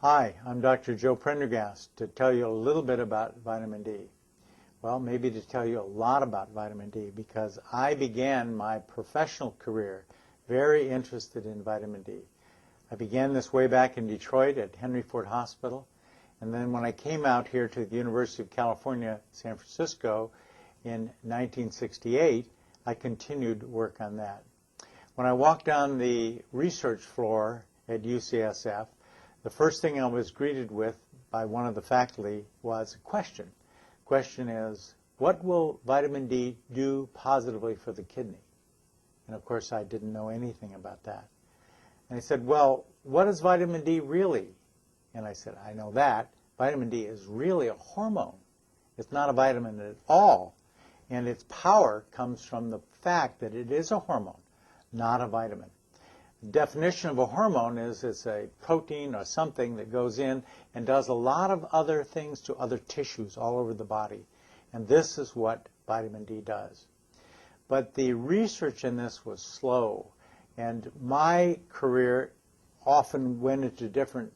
Hi, I'm Dr. Joe Prendergast to tell you a little bit about vitamin D. Well, maybe to tell you a lot about vitamin D because I began my professional career very interested in vitamin D. I began this way back in Detroit at Henry Ford Hospital, and then when I came out here to the University of California, San Francisco in 1968, I continued work on that. When I walked down the research floor at UCSF, the first thing I was greeted with by one of the faculty was a question. The question is, what will vitamin D do positively for the kidney? And of course, I didn't know anything about that. And he said, well, what is vitamin D really? And I said, I know that. Vitamin D is really a hormone. It's not a vitamin at all. And its power comes from the fact that it is a hormone, not a vitamin. The definition of a hormone is it's a protein or something that goes in and does a lot of other things to other tissues all over the body. And this is what vitamin D does. But the research in this was slow. And my career often went into different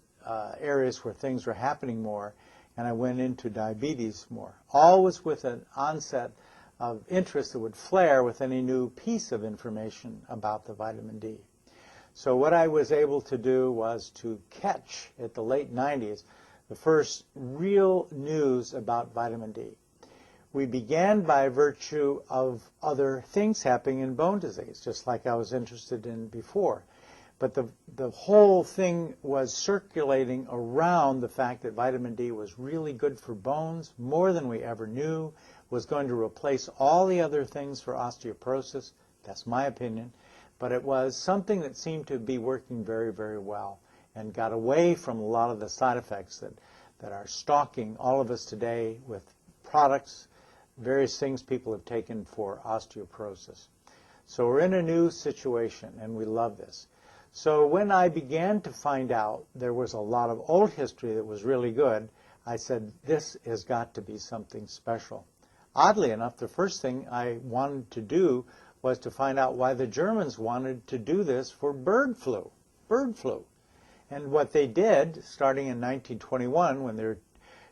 areas where things were happening more. And I went into diabetes more, always with an onset of interest that would flare with any new piece of information about the vitamin D. So what I was able to do was to catch, at the late 90s, the first real news about vitamin D. We began by virtue of other things happening in bone disease, just like I was interested in before. But the whole thing was circulating around the fact that vitamin D was really good for bones, more than we ever knew, was going to replace all the other things for osteoporosis. That's my opinion. But it was something that seemed to be working very, very well and got away from a lot of the side effects that are stalking all of us today with products, various things people have taken for osteoporosis. So we're in a new situation, and we love this. So when I began to find out there was a lot of old history that was really good, I said, this has got to be something special. Oddly enough, the first thing I wanted to do was to find out why the Germans wanted to do this for bird flu. And what they did, starting in 1921, when they were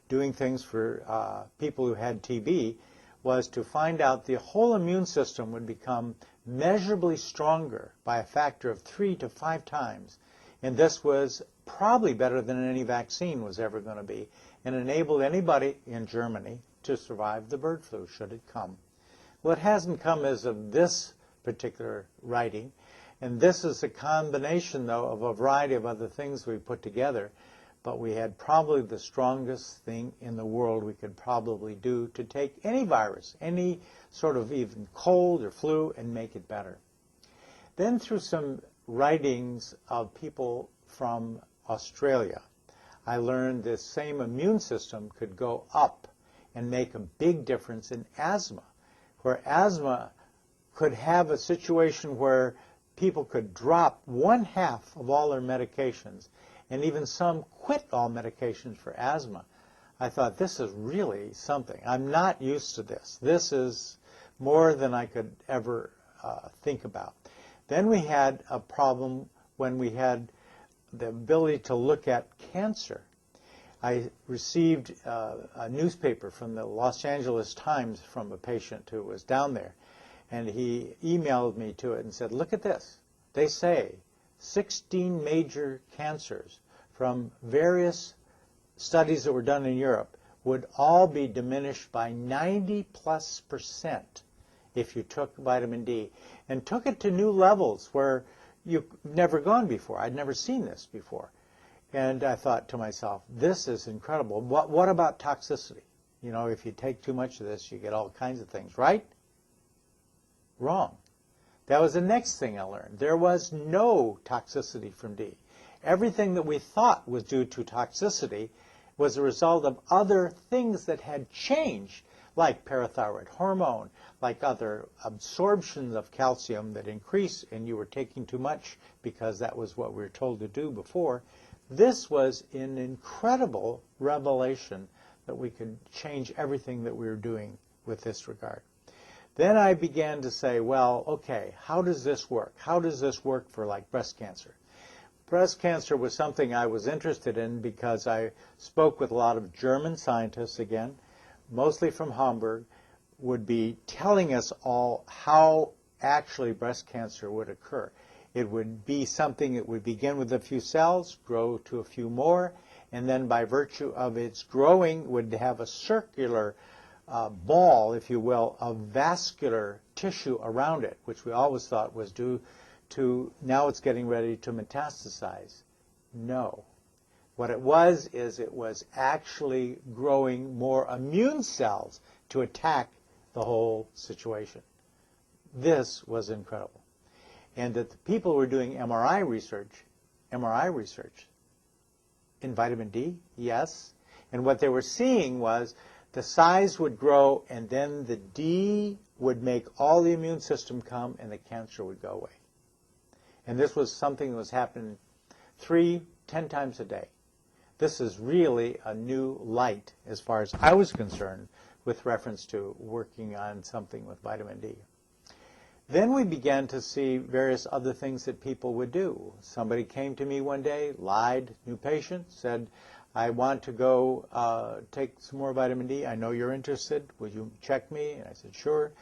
doing things for people who had TB, was to find out the whole immune system would become measurably stronger by a factor of 3 to 5 times. And this was probably better than any vaccine was ever going to be, and enabled anybody in Germany to survive the bird flu, should it come. Well, it hasn't come as of this particular writing, and this is a combination, though, of a variety of other things we put together, but we had probably the strongest thing in the world we could probably do to take any virus, any sort of even cold or flu, and make it better. Then through some writings of people from Australia, I learned this same immune system could go up and make a big difference in asthma, where asthma could have a situation where people could drop 1/2 of all their medications, and even some quit all medications for asthma. I thought, this is really something. I'm not used to this. This is more than I could ever think about. Then we had a problem when we had the ability to look at cancer. I received a newspaper from the Los Angeles Times from a patient who was down there, and he emailed me to it and said, look at this. They say 16 major cancers from various studies that were done in Europe would all be diminished by 90+% if you took vitamin D, and took it to new levels where you've never gone before. I'd never seen this before. And I thought to myself, this is incredible. What about toxicity? You know, if you take too much of this, you get all kinds of things, right? Wrong. That was the next thing I learned. There was no toxicity from D. Everything that we thought was due to toxicity was a result of other things that had changed, like parathyroid hormone, like other absorptions of calcium that increase, and you were taking too much because that was what we were told to do before. This was an incredible revelation that we could change everything that we were doing with this regard. Then I began to say, well, okay, how does this work? How does this work for like breast cancer? breast cancer was something I was interested in because I spoke with a lot of German scientists, again, mostly from Hamburg, would be telling us all how actually breast cancer would occur. It would be something that would begin with a few cells, grow to a few more, and then by virtue of its growing would have a circular ball, if you will, of vascular tissue around it, which we always thought was due to now it's getting ready to metastasize. No. What it was is it was actually growing more immune cells to attack the whole situation. This was incredible. And that the people were doing MRI research in vitamin D, yes. And what they were seeing was the size would grow and then the D would make all the immune system come and the cancer would go away. And this was something that was happening 10 times a day. This is really a new light as far as I was concerned with reference to working on something with vitamin D. Then we began to see various other things that people would do. Somebody came to me one day, lied, new patient, said, I want to go take some more vitamin D. I know you're interested. Would you check me? And I said, sure.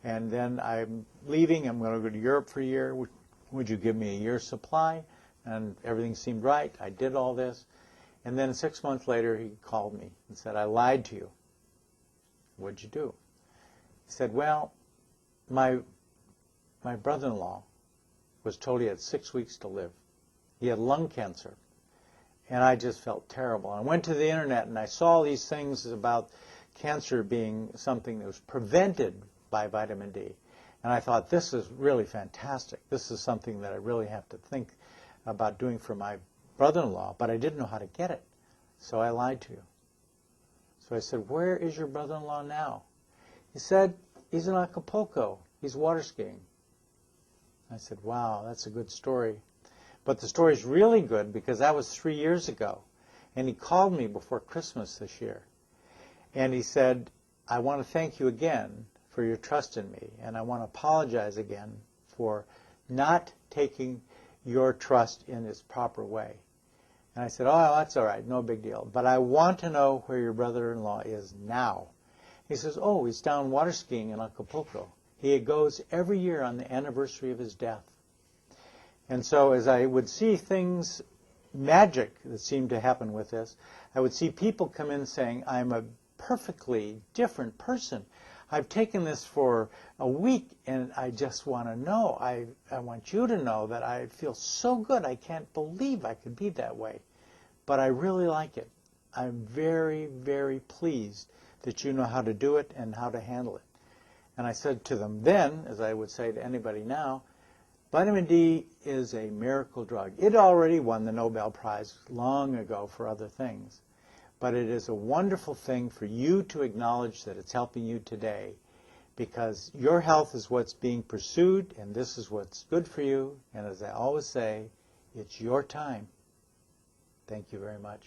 And then I'm leaving. I'm going to go to Europe for a year. Would you give me a year's supply? And everything seemed right. I did all this. And then 6 months later, he called me and said, I lied to you. What'd you do? He said, well, my brother-in-law was told he had 6 weeks to live. He had lung cancer. And I just felt terrible. I went to the internet and I saw these things about cancer being something that was prevented by vitamin D. And I thought, this is really fantastic. This is something that I really have to think about doing for my brother-in-law, but I didn't know how to get it. So I lied to you. So I said, where is your brother-in-law now? He said, he's in Acapulco. He's water skiing. I said, wow, that's a good story. But the story's really good because that was 3 years ago. And he called me before Christmas this year. And he said, I want to thank you again for your trust in me. And I want to apologize again for not taking your trust in its proper way. And I said, oh, that's all right, no big deal. But I want to know where your brother-in-law is now. He says, oh, he's down water skiing in Acapulco. He goes every year on the anniversary of his death. And so as I would see things, magic that seemed to happen with this, I would see people come in saying, I'm a perfectly different person. I've taken this for a week and I just want to know. I want you to know that I feel so good. I can't believe I could be that way. But I really like it. I'm very, very pleased that you know how to do it and how to handle it. And I said to them then, as I would say to anybody now, vitamin D is a miracle drug. It already won the Nobel Prize long ago for other things. But it is a wonderful thing for you to acknowledge that it's helping you today, because your health is what's being pursued, and this is what's good for you. And as I always say, it's your time. Thank you very much.